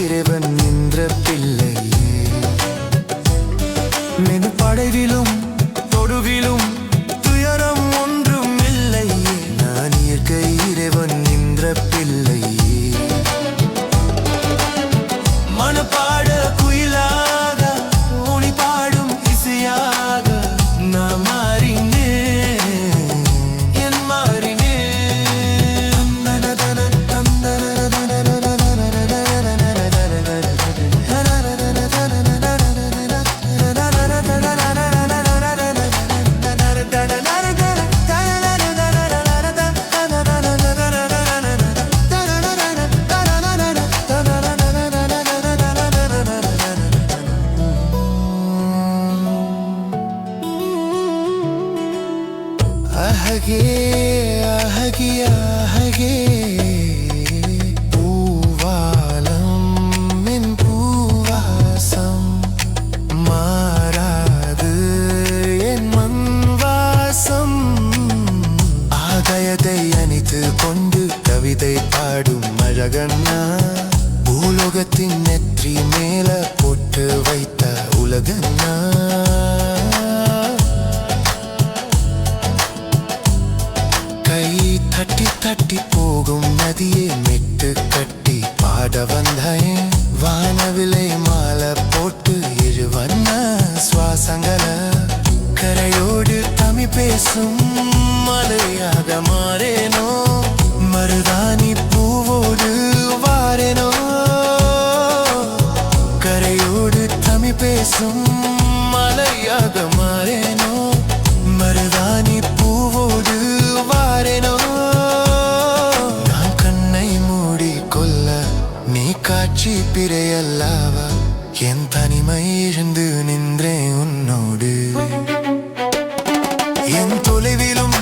இறைவன் நின்ற பிள்ளையே மெது படைவிலும் தொடுவிலும் துயரம் ஒன்றும் இல்லையே நான் இயற்கை இறைவன் நின்ற பிள்ளையே மனப்பாட குயிலாக உனி பாடும் இசையாக நான் மாறினேன் என் மாறினேன் அஹகே அஹகி அஹகே பூவாலம் மின் பூவாசம் மாறாது என் மண் வாசம் ஆகாயத்தை அணைத்து கொண்டு கவிதை பாடும் அழகண்ணா பூலோகத்தின் நெற்றி மேல போட்டு வைத்த உலகண்ணா தட்டி தட்டி போகும் நதியை மெட்டு கட்டி பாட வந்தேன் வானவிலை மாலை போட்டு இருவண்ண சுவாசங்கள கரையோடு தமிழ் பேசும் மலையாக மாறேனோ மருதாணி பூவோடு வாரேனோ கரையோடு தமிழ் பேசும் மலையாக மாறேனோ மருதாணி பூவோடு வாரேனோ நான் கண்ணை மூடிக்கொள்ள நீ காட்சி பிறையல்லவா என் தனிமை இழந்து நின்றேன் உன்னோடு என் தொலைவிலும்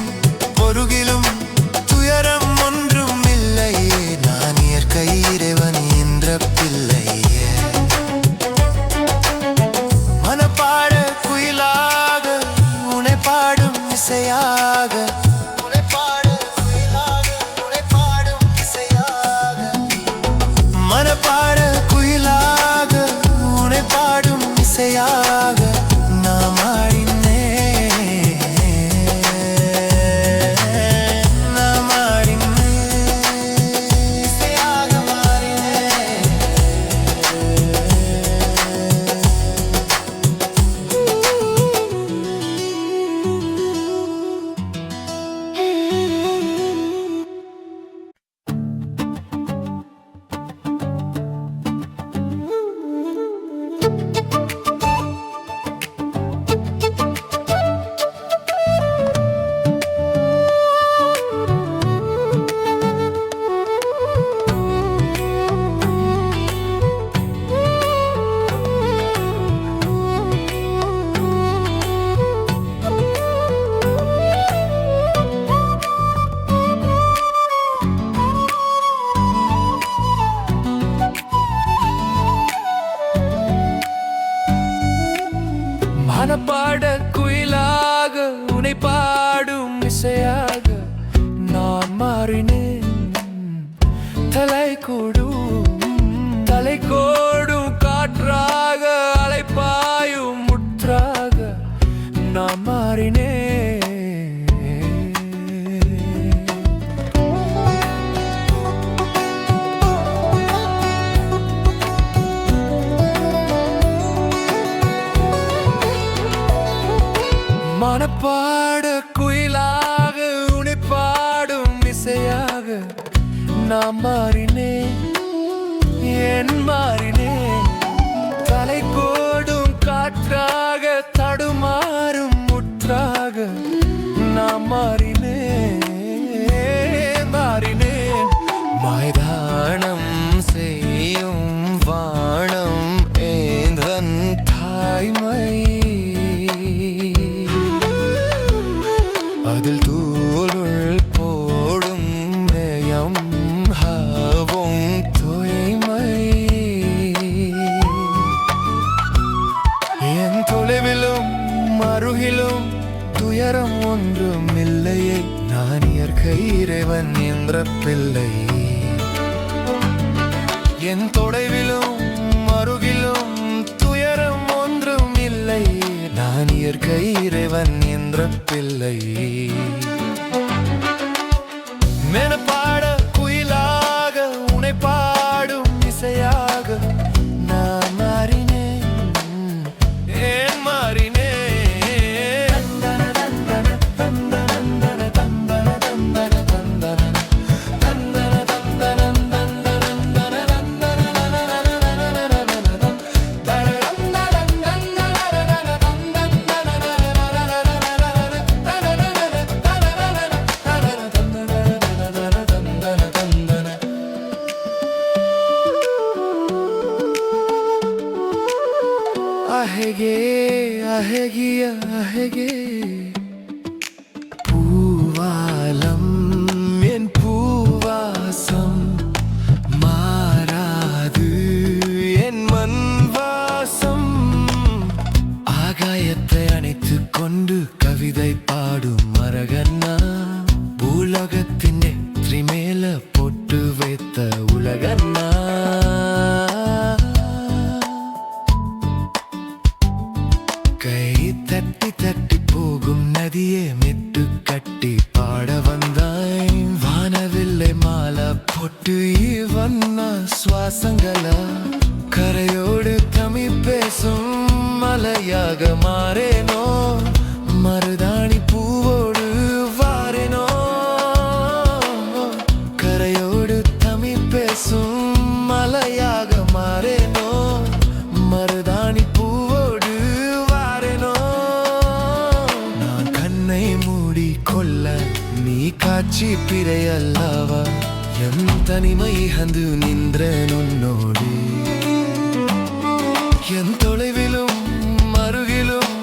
பொருகிலும் துயரம் ஒன்றும் இல்லையே மனப்பாட குயிலாக உனை பாடும் இசையாக நான் மாறினேன். தலை கோடும் காற்றாக அலைப்பாயும் முற்றாக நான் மாறினேன். மனப்பாட குயிலாக உனை பாடும் இசையாக நான் மாறினேன். ஏன் மாறினேன்? தலை கோடும் காற்றாக தடுமாறும் முற்றாக நான் மாறினேன். மைதானம் செய்யும் வானம் ஏந்தன் தாய்மை, அதில் தூளுள் போடும் நேயம் ஹாவும் தூய்மை. என் தொலைவிலும் அருகிலும் துயரம் ஒன்றும் இல்லையே, நான் இயற்கை இறைவன் என்ற பிள்ளை. என் தொலைவிலும் அருகிலும் துயரம் ஒன்றும் இல்லை, நான் இயற்கை இறைவன் என்ற பிள்ளை. மெனப்பாட குயிலாக உனை பாடும் இசையாக நான் மாறினேன். ஏன் மாறினேன்? அழகே பூவாலம் என் பூவாசம் மாறாது என் மண் வாசம். ஆகாயத்தை அணைத்துக் கொண்டு கவிதை பாடும் மரகன்னா, உலகத்தின் நெற்றி மேல பொட்டு வைத்த உலகன்னா. கை தட்டி தட்டி போகும் நதியே மெட்டு கட்டி பாட வந்தாய். வானவில்லை மாலை போட்டு இவன்னா சுவாசங்களா, கரையோடு தமிழ் பேசும் மலையாக மாறேனோ, மருதாணி பூவோடு வாரேனோ. கரையோடு தமிழ் பேசும் மலையாக மாறேனோ, மருதாணி பூவோடு வாரேனோ. நான் கண்ணை மூடி கொள்ள நீ காட்சி பிறையல்லவா, எம் தனிமை அந்து நின்ற உன்னோடு. என் தொலைவிலும் அருகிலும்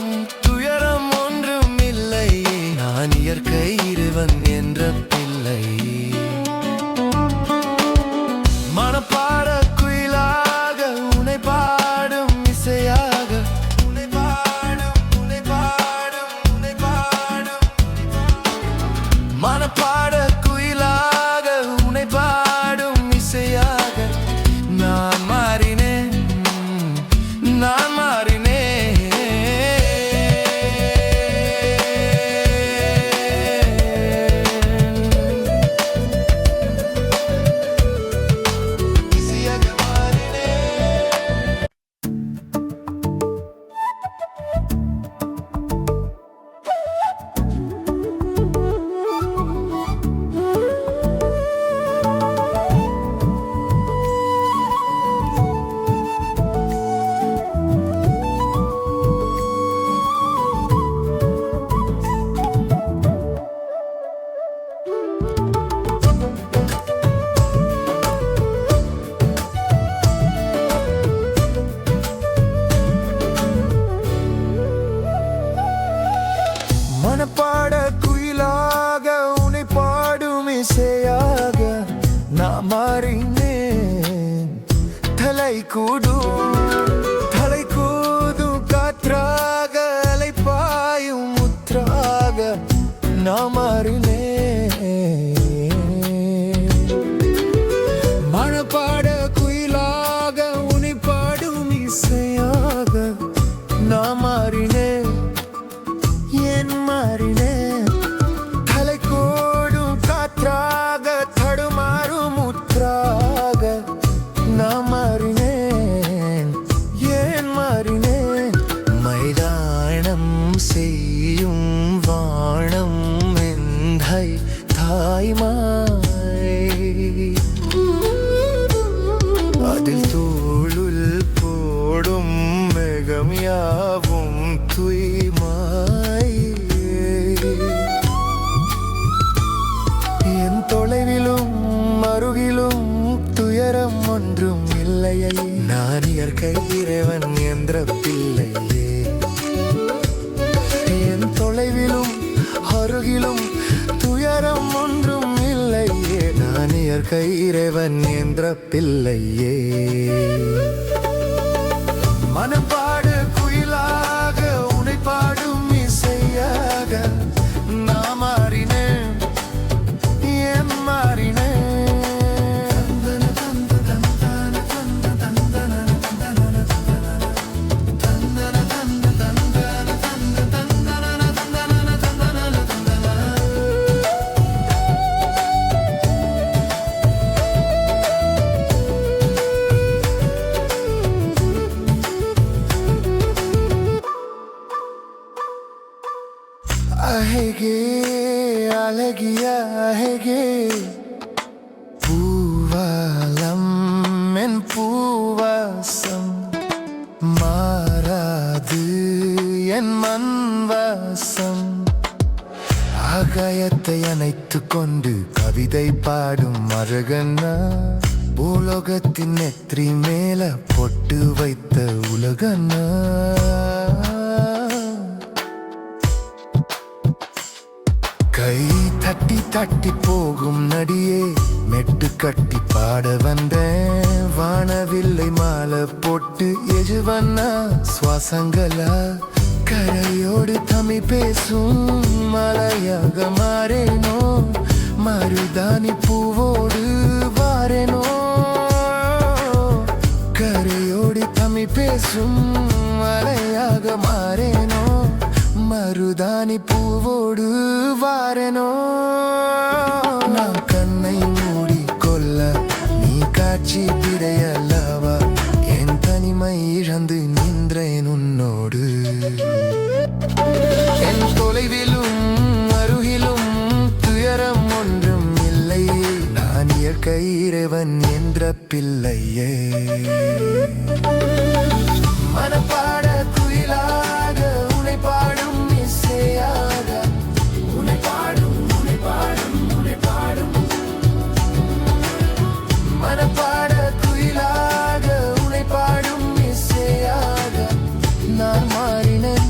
துயரம் ஒன்றும் இல்லை, நான் இயற்கை இறைவன் என்ற பிள்ளை. மனப்பாட குயிலாக உனை பாடும் இசையாக உனை பாடும் உனை பாடும் உனை பாடும். மனப்பாட குயிலாக உனை பாடும் இசையாக நான் மாறினேன். நான் மாறினேன். இசையாக மாறினேன். மனப்பாட குயிலாக உனை பாடும் இசையாக நான் மாறினேன். தலை கூடும் காற்றாக அலை அதில் தூளுல் போடும் மேகம் யாவும் தூய்மாய். என் தொலைவிலும் அருகிலும் துயரம் ஒன்றும் இல்லையே. நான் இயற்கை இறைவன் என்ற பிள்ளையே. என் தொலைவிலும் அருகிலும் துயரம் ஒன்றும் இல்லையே. நான் இயற்கை இறைவன் என்ற பிள்ளையே. மனப்பாடு குயிலாக உனை பாடும் இசையாக நான் மாறினேன், ஏன் மாறினேன். அழகே அழகிய அழகே பூவாலம் என் பூவாசம் மாறாது என் மண்வாசம். ஆகாயத்தை அணைத்து கொண்டு கவிதை பாடும் அழகன்னா பூலோகத்தின் நெற்றி மேல பொட்டு வைத்த உலகன்னா. கை தட்டி தட்டி போகும் நடியே மெட்டு கட்டி பாட வந்தேன். வானவில்லை மாலை போட்டு எஜுவன்னா சுவாசங்களா கரையோடு தமிழ் பேசும் மலையாக மாறேனோ. மருதாணி பூவோடு வாரேனோ. கரையோடு தமிழ் பேசும் மலையாக மாறேனோ. மருதாணி பூவோடு வாரேனோ. நான் கண்ணை மூடி கொள்ள நீ காட்சி பிறையல்லவா. என் தனிமை இழந்து நின்றேன் உன்னோடு. என் தொலைவிலும் அருகிலும் துயரம் ஒன்றும் இல்லையே. நான் இயற்கை இறைவன் என்ற பிள்ளையே. மனப்பாட குயிலாக உனை பாடும் இசையாக உனை பாடும் உனை பாடும் உனை பாடும். மனப்பாட குயிலாக உனை பாடும் இசையாக நான் மாறினேன்,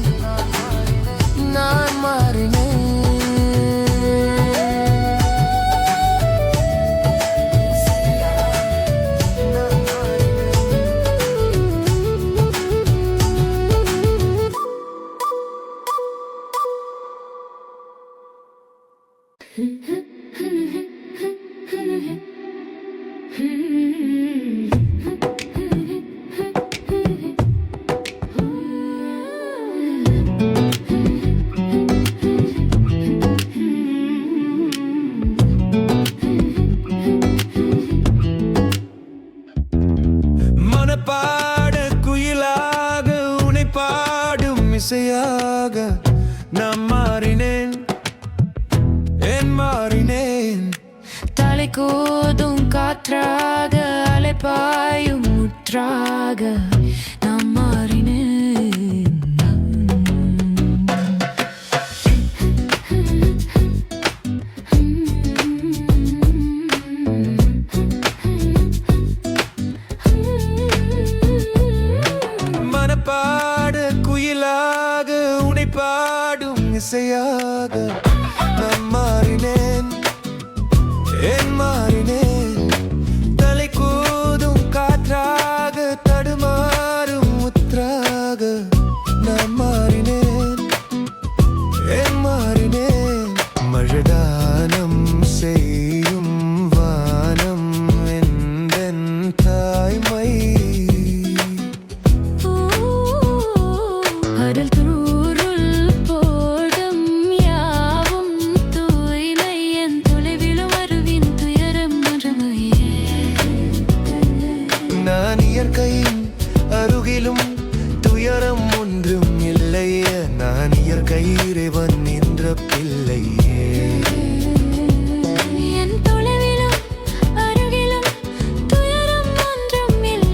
நான் மாறினேன். மனப்பாட குயிலாக உனை பாடும் இசையாக நான் மாறினேன், ஏன் மாறினேன். தலை கோதும் காற்றாக அலைப்பாயும் முற்றாக நான் மாறினேன். மனப்பாட குயிலாக உனை பாடும் இசையாக நான் மாறினேன், ஏன் மாறினேன். தலை கூதும் காற்றாக தடுமாறும் முற்றாக நான் மாறினேன், ஏன் மாறினேன். மழைதானம் செய்யும் வானம் எந்தன் தாய்மை. அதில் தூருள் போடும் யாவும் தூய்மை. என் தொலைவிலும் அருவின் துயரம் ஒன்றுமையே. நான் இயற்கையின் அருகிலும் துயரம் ஒன்றும் இல்லையே. நான் இயற்கை இறைவன் என்ற பிள்ளையே. என் தொலைவிலும் அருகிலும் துயரம் ஒன்றும் இல்லை.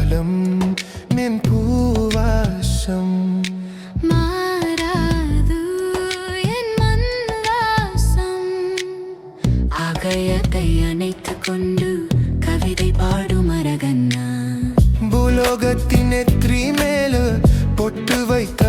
காலம் நின் பூவாசம் மாறாது என் மண் வாசம் ஆகாயத்தை அணைத்துக் கொண்டு கவிதை பாடும் அரகன்னா பூலோகத்தின் நெற்றி மேல பொட்டு வைக்க